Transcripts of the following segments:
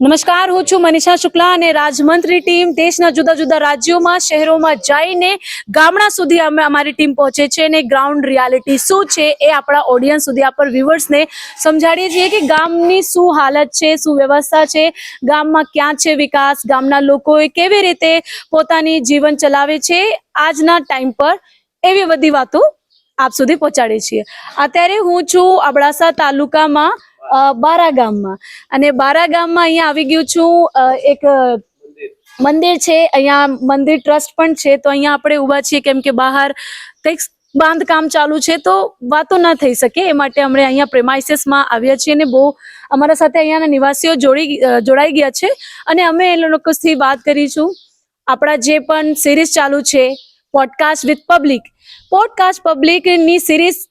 નમસ્કાર, હું છું મનીષા શુક્લા અને રાજમંત્રી ટીમ દેશના જુદા જુદા રાજ્યોમાં શહેરોમાં જઈને ગામડા સુધી અમારી ટીમ પહોંચે છે અને ગ્રાઉન્ડ રિયાલિટી શું છે એ આપણા ઓડિયન્સ સુધી, આપણા વ્યુઅર્સને સમજાડીએ છીએ કે ગામની શું હાલત છે, શું વ્યવસ્થા છે, ગામમાં ક્યાં છે વિકાસ, ગામના લોકોએ કેવી રીતે પોતાની જીવન ચલાવે છે આજના ટાઈમ પર, એવી બધી વાતો આપ સુધી પહોંચાડીએ છીએ। અત્યારે હું છું અબડાસા તાલુકામાં બારા ગામમાં અને બારા ગામમાં અહીંયા આવી ગયું છું। એક મંદિર છે, અહીંયા મંદિર ટ્રસ્ટ પણ છે, તો અહીંયા આપણે ઊભા છીએ કેમ કે બહાર કંઈક બાંધકામ ચાલુ છે તો વાતો ના થઈ શકે, એ માટે અમે અહીંયા પ્રેમાઇસીસમાં આવ્યા છીએ અને બહુ અમારા સાથે અહીંયાના નિવાસીઓ જોડાઈ ગયા છે અને અમે એ લોકોથી વાત કરીશું। આપણા જે પણ સિરીઝ ચાલુ છે પોડકાસ્ટ વિથ પબ્લિક, પોડકાસ્ટ પબ્લિકની સિરીઝ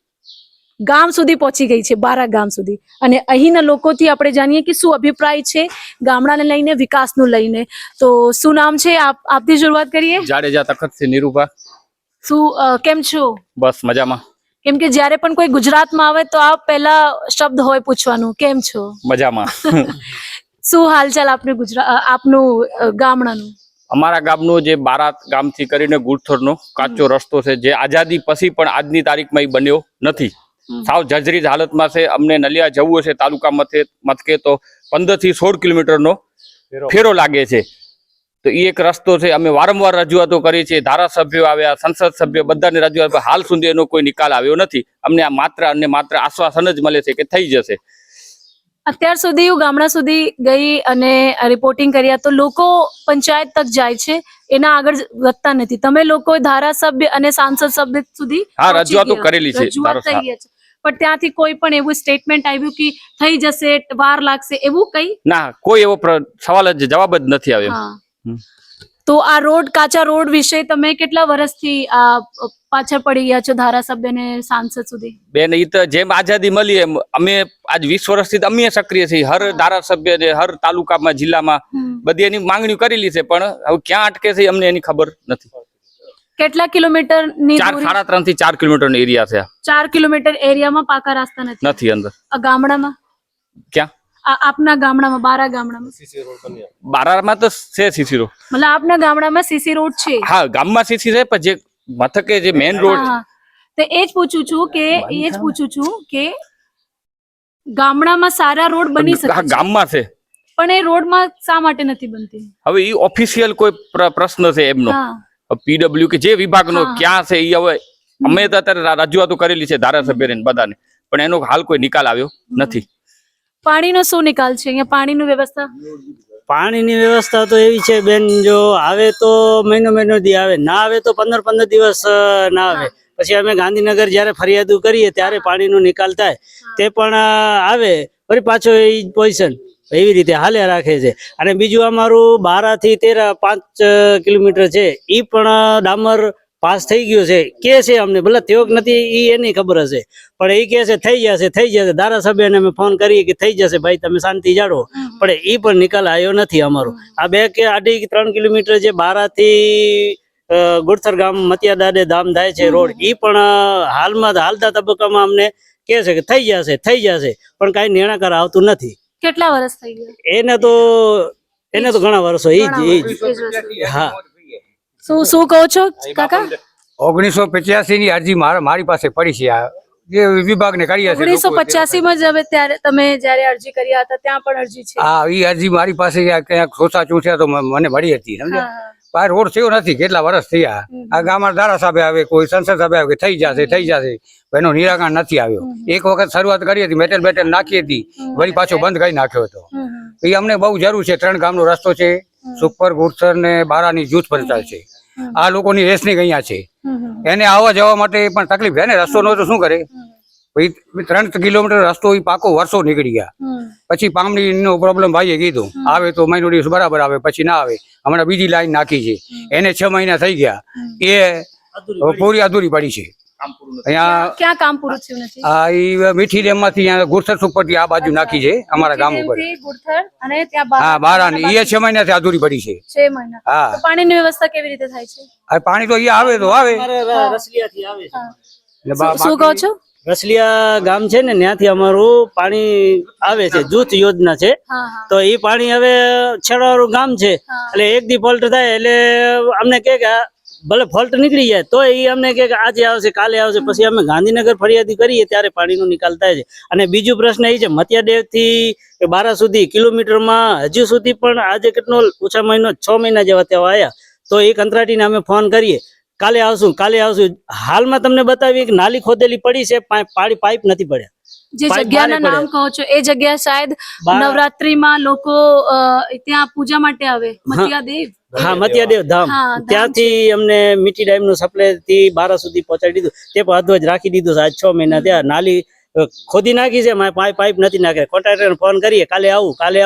ગામ સુધી પહોંચી ગઈ છે, બારા ગામ સુધી, અને અહીંના લોકોથી આપણે જાણીએ કે શું અભિપ્રાય છે ગામડાને લઈને, વિકાસનું લઈને। તો શું નામ છે આપથી શરૂઆત કરીએ। જાડેજા તખતસિંહ નિરૂપા। શું કેમ છો? બસ મજામાં। કેમ કે જ્યારે પણ કોઈ ગુજરાતમાં આવે તો આ પહેલા શબ્દ હોય પૂછવાનું, કેમ છો? મજામાં। શું હાલચાલ આપનું ગામડાનું? અમારા ગામનું જે બારાત ગામથી કરીને ગુડથરનો કાચો રસ્તો છે, જે આઝાદી પછી પણ આજની તારીખમાં એ બન્યો નથી, સાવ જર્જરિત હાલતમાં છે। અમને નલિયા જવું છે તાલુકા મથકે તો 15 થી 16 કિલોમીટરનો ફેરો લાગે છે, તો એ એક રસ્તો છે। અમે વારંવાર રજૂઆતો કરી છે, ધારાસભ્યો આવ્યા, સંસદ સભ્યો, બધાને રજૂઆત, હાલ સુધી એનો કોઈ નિકાલ આવ્યો નથી। અમને આ માત્ર અને માત્ર આશ્વાસન જ મળે છે કે થઈ જશે। અત્યાર સુધી હું ગામડા સુધી ગઈ અને રિપોર્ટિંગ કર્યા તો લોકો પંચાયત તક જાય છે, એના આગળ વધતા નથી। તમે લોકો ધારાસભ્ય અને સાંસદ સભ્ય સુધી રજૂઆતો કરેલી છે, પણ ત્યાંથી કોઈ પણ એવું સ્ટેટમેન્ટ આવ્યું કે થઈ જશે, વાર લાગશે, એવું કઈ ના, કોઈ એવો સવાલ જ જવાબ જ નથી આવ્યો। તો આ રોડ, કાચા રોડ વિશે તમે કેટલા વર્ષથી પાછળ પડી ગયા છો ધારાસભ્ય અને સાંસદ સુધી? બેન, ઈ તો જેમ આઝાદી મળી એમ અમે આજ 20 વર્ષથી અમે સક્રિય છીએ, હર ધારાસભ્ય ને હર તાલુકામાં, જિલ્લામાં બધી એની માંગણી કરેલી છે, પણ હવે ક્યાં અટકે છે અમને એની ખબર નથી। કેટલા કિલોમીટર ની? 3.5 થી 4 કિલોમીટર નો એરિયા છે। 4 કિલોમીટર એરિયામાં પાકા રસ્તા નથી અંદર। આ ગામડામાં ક્યાં? આપના ગામડામાં, બારા ગામડામાં? બારામાં તો છે સીસી રોડ, મતલબ આપના ગામડામાં સીસી રોડ છે? હા, ગામમાં સીસી છે, પણ જે મથકે જે મેઇન રોડ, તો એ જ પૂછું છું કે ગામડામાં સારા રોડ બની શકે, ગામમાં છે, પણ એ રોડમાં શા માટે નથી બનતી? હવે એ ઓફિશિયલ કોઈ પ્રશ્ન છે એમનો, પીડબ્લ્યુ કે જે વિભાગનો ક્યાં છે એ હવે અમે તો અત્યારે રજૂઆતો કરેલી છે ધારાસભ્યને બધાને, પણ એનો હાલ કોઈ નિકાલ આવ્યો નથી। પાણીનો શું નિકાલ છે અહીંયા? પાણીની વ્યવસ્થા? પાણીની વ્યવસ્થા તો એવી છે બેન, જો આવે તો મહિનો દી આવે, ના આવે તો 15 દિવસ ના આવે। પછી અમે ગાંધીનગર જયારે ફરિયાદો કરીએ ત્યારે પાણીનો નિકાલ થાય, તે પણ આવે, ફરી પાછો એ પોઝિશન, એવી રીતે હાલે રાખે છે। અને બીજું અમારું 12 થી 5 કિલોમીટર છે, એ પણ ડામર પાસ થઈ ગયો છે કે છે અમને, ભલે તેઓ નથી એ એની ખબર હશે, પણ એ કે છે થઈ જશે। ધારાસભ્યને અમે ફોન કરીએ કે થઈ જશે ભાઈ, તમે શાંતિ જાળવો, પણ એ પણ નિકાલ આવ્યો નથી અમારો। આ 2 કે 2.5 કિલોમીટર જે બારા થી ગુડથર ગામ મતિયાદાદે ધામ થાય છે રોડ, એ પણ હાલમાં હાલતા તબક્કામાં અમને કે છે કે થઈ જશે, પણ કઈ નિર્ણય આવતું નથી। કેટલા વર્ષ થઈ ગયા? એને તો ઘણા વર્ષો હા। શું કહો છો કાકા? 1985 ની અરજી મારી પાસે પડી છે, આ જે વિભાગને કરી હશે। 1985 માં જ હવે ત્યારે તમે જ્યારે અરજી કર્યા હતા ત્યાં પણ અરજી છે? હા, એ અરજી મારી પાસે ક્યાંક સોચા ચૂંટ્યા તો મને મળી હતી, સમજ્યા? બહાર રોડ થયો નથી, કેટલા વર્ષ થયા। આ ગામમાં ધારાસભ્ય આવે, કોઈ સંસદ સભ્ય આવે, થઈ જશે, એનો નિરાકરણ નથી આવ્યો। એક વખત શરૂઆત કરી હતી, મેટલ નાખી હતી, વળી પાછો બંધ કરી નાખ્યો હતો। એ અમને બહુ જરૂર છે, 3 ગામનો રસ્તો છે, સુપર, ગુડસર ને બારાની જૂથ પંચાયત છે, આ લોકોની રેસની અહીંયા છે, એને આવવા જવા માટે પણ તકલીફ છે ને, રસ્તો નો તો શું કરે? 3 કિલોમીટર રસ્તો પાકો વર્ષો નીકળી ગયા, પછી પામણી નો પ્રોબ્લેમ ભાઈએ કીધું, આવે તો મહિનો દિવસ બરાબર આવે, પછી ના આવે। હમણાં બીજી લાઈન નાખી છે, એને 6 મહિના થઈ ગયા, એ પૂરી અધૂરી પડી છે। અહીંયા ક્યાં કામ પૂરું થયું નથી? આ મીઠી ડેમ માંથી ગુડસર સુપરથી આ બાજુ નાખી છે અમારા ગામ ઉપર, હા, બારાની, એ 6 મહિનાથી અધૂરી પડી છે। 6 મહિના? હા। પાણીની વ્યવસ્થા કેવી રીતે થાય છે? પાણી તો અહીંયા આવે તો આવે, શું કહો છો? રસલિયા ગામ છે ને ત્યાંથી અમારું પાણી આવે છે, જૂથ યોજના છે. હા હા તો એ પાણી હવે છેડાવાળું ગામ છે એટલે એક દી ફોલ્ટ થાય એટલે અમને કે ભલે ફોલ્ટ નીકળી જાય તો એ અમને કે આજે આવશે કાલે આવશે, પછી અમે ગાંધીનગર ફરિયાદી કરીએ ત્યારે પાણીનો નિકાલ થાય છે. અને બીજો પ્રશ્ન એ છે મતિયાદેવ થી બારા સુધી કિલોમીટરમાં હજુ સુધી પણ આજે કેટલો ઓછા મહિનો 6 મહિના જેવા ત્યાં આવ્યા તો એ કંત્રાટીને અમે ફોન કરીએ કાલે આવશું. હાલમાં તમને બતાવીએ કે નાલી ખોદેલી પડી છે, પાઇપ નથી પડ્યા. જે પાઇપ જગ્યાના બારે નામ કહો છો એ જગ્યા શાયદ બા- નવરાત્રીમાં લોકો ત્યાં પૂજા માટે આવે, મતિયાદેવ. હા, મતિયાદેવ ધામ. હા, ધામ ત્યાંથી અમને મીઠી ડાઈમ નું સપ્લાય થી બારા સુધી પહોંચાડી દીધું. તે પણ અધવજ રાખી દીધું છે. આજ 6 મહિના ત્યાં નાલી ખોદી નાખી છે, પાઇપ નથી નાખે. કોન્ટ્રાક્ટર ફોન કરીએ કાલે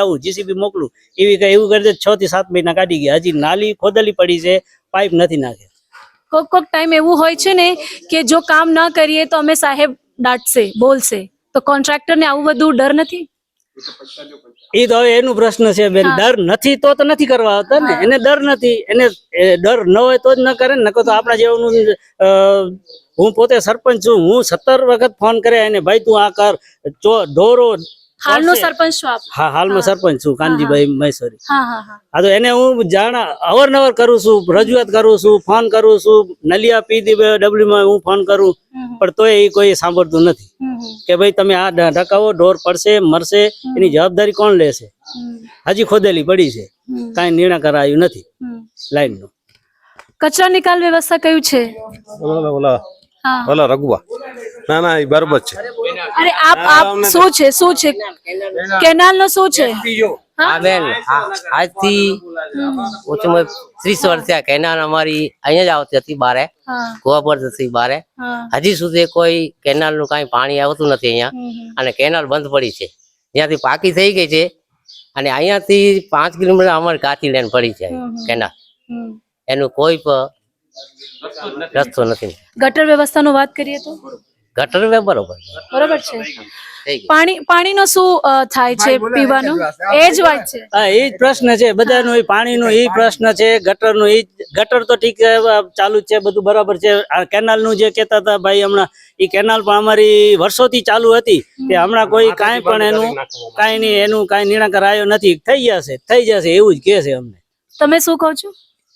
આવું જીસીબી મોકલું એવું કરી 6 થી 7 મહિના કાઢી ગયા. હજી નાલી ખોદેલી પડી છે, પાઇપ નથી નાખે. કોક ટાઈમ એવું હોય છે ને કે જો કામ ના કરીએ તો અમે સાહેબ ડાંટશે, બોલશે, તો કોન્ટ્રાક્ટર ને આવું બધું ડર નથી? એ તો હવે એનું પ્રશ્ન છે બેન. ડર નથી તો નથી કરવા આવતા ને. એને ડર નથી, એને ડર ન હોય તો જ ન કરે ને. નકર તો આપણા જેવાનું હું પોતે સરપંચ છું, હું 17 વખત ફોન કરે એને ભાઈ તું આ કર ઢોરો. હાલનો સરપંચ છો આપ? હા, હાલમાં સરપંચ છું કાનજીભાઈ મહેશ્વરી. હા હા હા હા, તો એને હું અવારનવાર કરું છું, રજૂઆત કરું છું, ફોન કરું છું. નલિયા PDW માં હું ફોન કરું પણ તોય એ કોઈ સાંભળતું નથી કે ભાઈ તમે આ ઢકાવો, ઢોર પડશે મરશે એની જવાબદારી કોણ લેશે. હજી ખોદેલી પડી છે, કાંઈ નિર્ણય કરાયું નથી લાઈન નું. કચરા નિકાલ વ્યવસ્થા કયું છે? હા. ઓલા રઘુવા ના એ બરોબર છે. અરે આપ શું છે કેનાલ નો શું છે? હા બેન, આજથી ઓછામાં 30 વર્ષ થયા કેનાલ અમારી અહીંયા જ આવતી હતી બારે, હા કુવા પર હતી બારે. હા હજી સુધી કોઈ કેનાલ નું કઈ પાણી આવતું નથી અહીંયા, અને કેનાલ બંધ પડી છે. જ્યાંથી પાકી થઈ ગઈ છે અને અહીંયાથી 5 કિલોમીટર અમારી કાચી લેન પડી છે કેનાલ. એનું કોઈ પણ રસ્તો નથી. ગટર વ્યવસ્થાનો વાત કરીએ તો ગટર બરોબર બરોબર છે. થઈ ગઈ. પાણીનો શું થાય છે પીવાનું? એ જ વાત છે. હા, એ જ પ્રશ્ન છે બધાનો. પાણીનો એ પ્રશ્ન છે, ગટરનો એ ગટર તો ઠીક છે, ચાલુ જ છે, બધું બરાબર છે. આ કેનાલ નું જે કહેતા હતા ભાઈ હમણાં, એ કેનાલ પણ અમારી વર્ષોથી ચાલુ હતી તે હમણાં કોઈ કાંઈ પણ એનું કાંઈ નિર્ણય કરાયો નથી. થઈ જશે એવું જ કહે છે અમને. તમે શું કહો છો?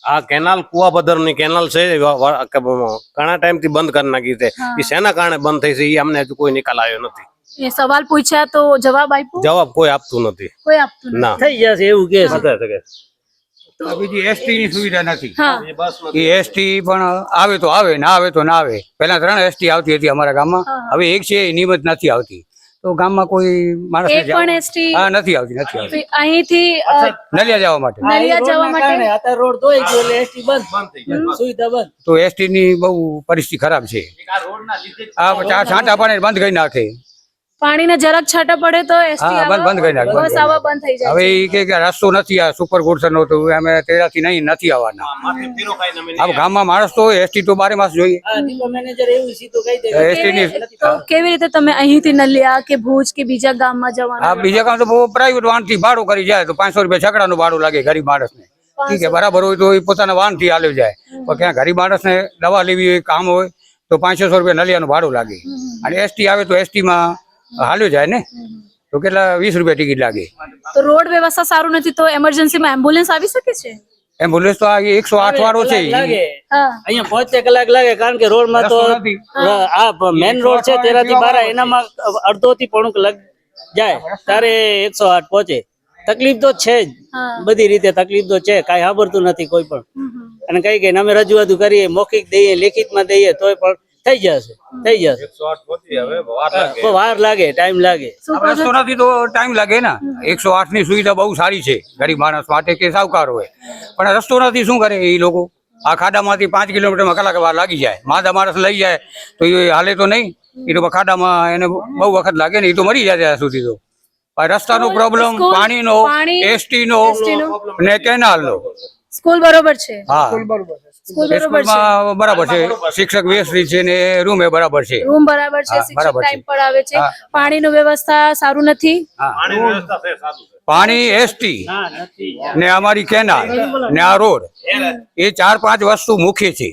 આ કેનાલ કુવાપદર ની કેનાલ છે, ઘણા ટાઈમ થી બંધ કરી નાખી છે. એ શેના કારણે બંધ થઈ છે એ અમને હજુ કોઈ નિકાલ આવ્યો નથી. એ સવાલ પૂછ્યા તો જવાબ આપ્યો? જવાબ કોઈ આપતું નથી. કોઈ આપતું નથી. ના, થઈ જશે એવું કહે છે. બીજી એસટી ની સુવિધા નથી. હા એ એસટી પણ આવે તો આવે, ના આવે તો ના આવે. પહેલા 3 એસટી આવતી હતી અમારા ગામમાં, હવે એક છે એ નિયમિત નથી આવતી. તો ગામમાં કોઈ માણસ એક પણ એસટી હા નથી આવતી. અહીંથી નલિયા જવા માટે નલિયા જવા માટે અત્યારે રોડ ધોઈ ગયો એટલે એસટી બંધ, સુવિધા બંધ. તો એસટી ની બહુ પરિસ્થિતિ ખરાબ છે. આ છાંટા પાણી બંધ કરી નાખે. પાણીના જરાક છાંટા પડે તો એસટી હા, બંધ કરી નાખે. બસ આવા બંધ થઈ જાય હવે છે. એ કે રસ્તો નથી, આ સુપર ગુડસર નો તો અમે તેરાથી નથી આવવાના. આ ગામમાં માણસ તો એસટી તો 12 માસ જોઈએ. હા, ડીપો મેનેજર એવું સીધું કહી દે. એસટી ની તો કેવી રીતે તમે અહીંથી નલિયા કે ભુજ કે બીજા ગામમાં જવાનું? આ બીજા કામ તો બહુ પ્રાઇવેટ વાહન થી ભાડું કરી જાય તો 500 રૂપિયા છકડાનું ભાડું લાગે ગરીબ માણસ ને. ઠીક છે, બરાબર હોય તો એ પોતાના વાહન થી હાલ્યો જાય. પણ ક્યાં ગરીબ માણસ ને દવા લેવી હોય, કામ હોય તો 500 રૂપિયા નલિયાનું ભાડું લાગે. અને એસટી આવે તો એસટી માં હાલ્યો જાય ને તો કેટલા 20 રૂપિયા ટિકિટ લાગે. તો રોડ વ્યવસ્થા સારું નથી તો એમરજન્સીમાં એમ્બ્યુલન્સ આવી શકે છે? એમ્બ્યુલન્સ તો આ 108 વાળો છે. લાગે હા અહીંયા 5 કલાક લાગે કારણ કે રોડ માં તો રસ્તો નથી. આ મેન રોડ છે 13 થી 12 એનામાં અડધો થી પોણું કલાક જાય ત્યારે 108 પહોંચે. તકલીફ તો છે જ, હા. બધી રીતે તકલીફ તો છે, કાંઈ સાંભળતું નથી કોઈ પણ. અને કઈ કે અમે રજૂઆત કરીએ, મૌખિક દઈએ, લેખિતમાં દઈએ તોય પણ થઈ જશે. વાર લાગે, ટાઈમ લાગે. શું કહો છો? રસ્તો નથી તો ટાઈમ લાગે ને. 108 ની સુવિધા બહુ સારી છે ગરીબ માણસ માટે કે સાવકાર હોય, પણ રસ્તો નથી. શું કરે એ લોકો? આ ખાડામાંથી 5 કિલોમીટરમાં કલાક વાર લાગી જાય. માદા માણસ લઈ જાય તો એ હાલે તો નહીં. એ તો ખાડામાં એને બહુ વખત લાગે ને, એ તો મરી જાય ત્યાં સુધી. તો રસ્તાનો પ્રોબ્લેમ, પાણીનો, એસટી નો ને કેનાલ નો. સ્કૂલ બરોબર છે? હા, સ્કૂલ બરોબર છે. સ્કૂલમાં બરાબર છે. શિક્ષક વ્યવસ્થિત છે ને રૂમ એ બરાબર છે. રૂમ બરાબર છે, હા, શિક્ષક બરાબર છે. ટાઈમ પર આવે છે. હા. પાણીની વ્યવસ્થા સારું નથી. પાણી, એસટી ને અમારી કેનાલ ને આ રોડ, એ 4-5 વસ્તુ મુખ્ય છે.